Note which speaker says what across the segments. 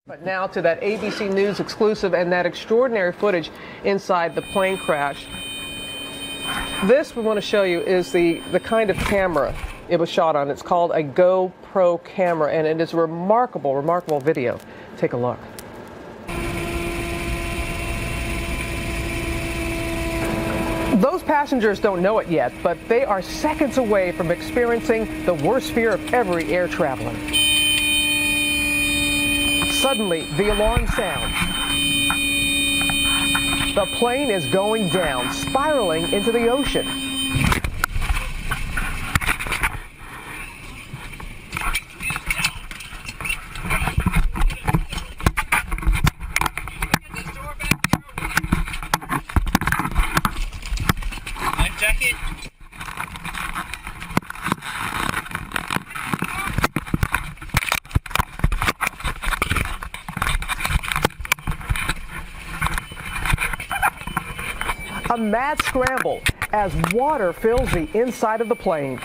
Speaker 1: But now to that ABC News exclusive and that extraordinary footage inside the plane crash. This we want to show you is the kind of camera it was shot on. It's called a GoPro camera, and it is a remarkable, remarkable video. Take a look. Those passengers don't know it yet, but they are seconds away from experiencing the worst fear of every air traveler. Suddenly, the alarm sounds. The plane is going down, spiraling into the ocean.
Speaker 2: Life jacket.
Speaker 1: A mad scramble as water fills the inside of the plane.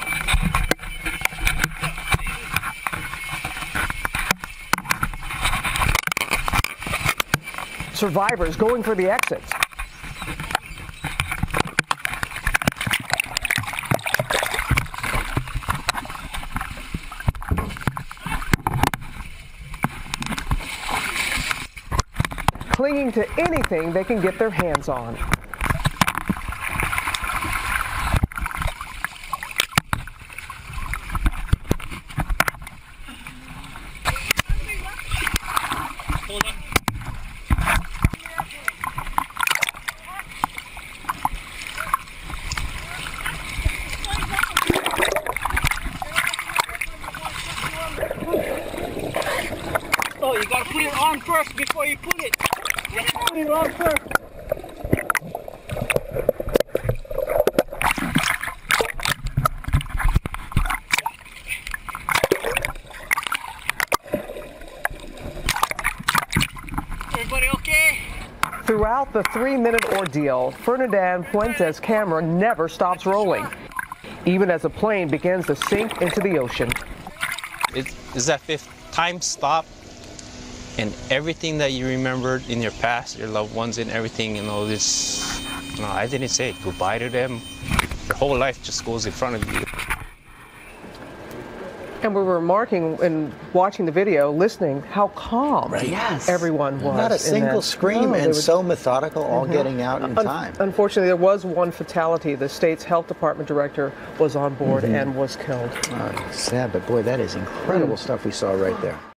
Speaker 1: Survivors going for the exits. Clinging to anything they can get their hands on.
Speaker 2: Hold on. Oh, you gotta put it on first before you put it. You have to put it on first. Everybody okay?
Speaker 1: Throughout the 3-minute ordeal, Ferdinand Fuentes' camera never stops rolling, even as the plane begins to sink into the ocean.
Speaker 3: It's that fifth time stop, and everything that you remembered in your past, your loved ones and everything, I didn't say goodbye to them. Your whole life just goes in front of you.
Speaker 1: And we were remarking and watching the video, listening, how calm everyone was.
Speaker 4: Not a
Speaker 1: in
Speaker 4: single
Speaker 1: that.
Speaker 4: scream,
Speaker 1: No,
Speaker 4: and
Speaker 1: they were-
Speaker 4: so methodical, all getting out in time.
Speaker 1: Unfortunately, there was one fatality. The state's health department director was on board and was killed.
Speaker 4: Sad, but boy, that is incredible stuff we saw right there.